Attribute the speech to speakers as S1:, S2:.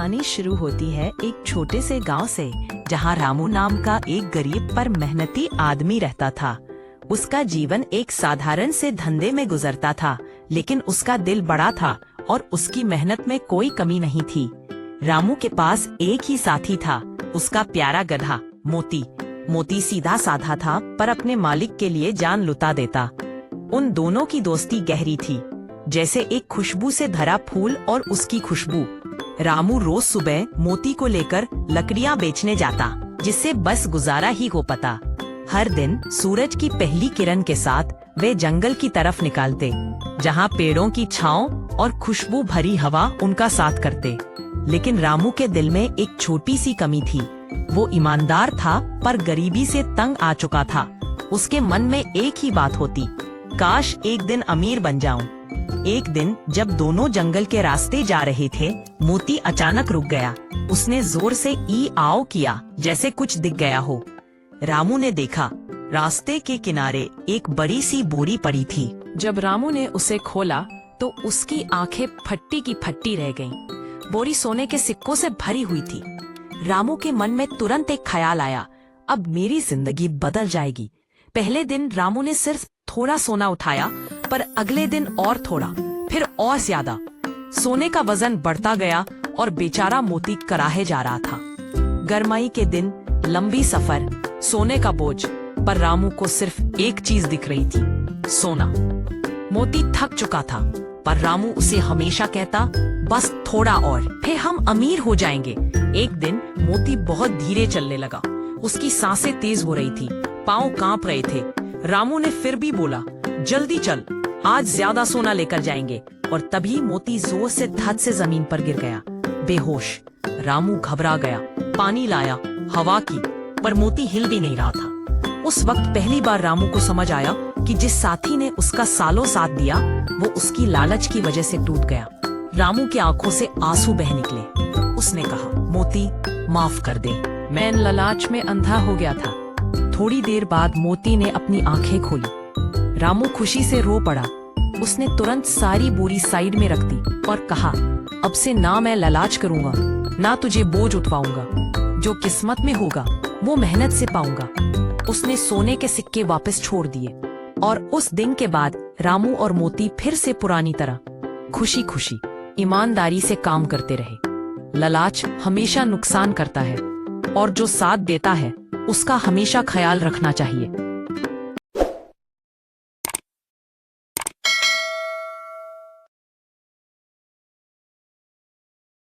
S1: कहानी शुरू होती है एक छोटे से गांव से, जहां रामू नाम का एक गरीब पर मेहनती आदमी रहता था। उसका जीवन एक साधारण से धंधे में गुजरता था, लेकिन उसका दिल बड़ा था और उसकी मेहनत में कोई कमी नहीं थी। रामू के पास एक ही साथी था, उसका प्यारा गधा मोती। मोती सीधा साधा था, पर अपने मालिक के लिए जान लुटा देता। उन दोनों की दोस्ती गहरी थी, जैसे एक खुशबू से भरा फूल और उसकी खुशबू। रामू रोज सुबह मोती को लेकर लकड़ियां बेचने जाता, जिससे बस गुजारा ही हो पाता। हर दिन सूरज की पहली किरण के साथ वे जंगल की तरफ निकालते, जहां पेड़ों की छांव और खुशबू भरी हवा उनका साथ करते। लेकिन रामू के दिल में एक छोटी सी कमी थी। वो ईमानदार था, पर गरीबी से तंग आ चुका था। उसके मन में एक ही बात होती, काश एक दिन अमीर बन जाऊं। एक दिन जब दोनों जंगल के रास्ते जा रहे थे, मोती अचानक रुक गया। उसने जोर से ई आओ किया, जैसे कुछ दिख गया हो। रामू ने देखा, रास्ते के किनारे एक बड़ी सी बोरी पड़ी थी।
S2: जब रामू ने उसे खोला तो उसकी आंखें फट्टी की फट्टी रह गईं। बोरी सोने के सिक्कों से भरी हुई थी। रामू के मन में तुरंत एक ख्याल आया, अब मेरी जिंदगी बदल जाएगी। पहले दिन रामू ने सिर्फ थोड़ा सोना उठाया, पर अगले दिन और थोड़ा, फिर और ज्यादा। सोने का वजन बढ़ता गया और बेचारा मोती कराहे जा रहा था। गर्माई के दिन, लंबी सफर, सोने का बोझ, पर रामू को सिर्फ एक चीज दिख रही थी, सोना। मोती थक चुका था, पर रामू उसे हमेशा कहता, बस थोड़ा और, फिर हम अमीर हो जाएंगे। एक दिन मोती बहुत धीरे चलने लगा। उसकी सांसें तेज हो रही थी, पांव कांप रहे थे। रामू ने फिर भी बोला, जल्दी चल, आज ज्यादा सोना लेकर जाएंगे। और तभी मोती जोर से धड़ से जमीन पर गिर गया, बेहोश। रामू घबरा गया, पानी लाया, हवा की, पर मोती हिल भी नहीं रहा था। उस वक्त पहली बार रामू को समझ आया कि जिस साथी ने उसका सालों साथ दिया, वो उसकी लालच की वजह से टूट गया। रामू की आंखों से आंसू बह निकले। उसने कहा, मोती माफ कर दे, मैं लालच में अंधा हो गया था। थोड़ी देर बाद मोती ने अपनी आंखें खोली। रामू खुशी से रो पड़ा। उसने तुरंत सारी बोरी साइड में रख दी और कहा, अब से ना मैं लालच करूंगा, ना तुझे बोझ उठवाऊंगा। जो किस्मत में होगा वो मेहनत से पाऊंगा। उसने सोने के सिक्के वापस छोड़ दिए और उस दिन के बाद रामू और मोती फिर से पुरानी तरह खुशी खुशी ईमानदारी से काम करते रहे। लालच हमेशा नुकसान करता है, और जो साथ देता है उसका हमेशा ख्याल रखना चाहिए।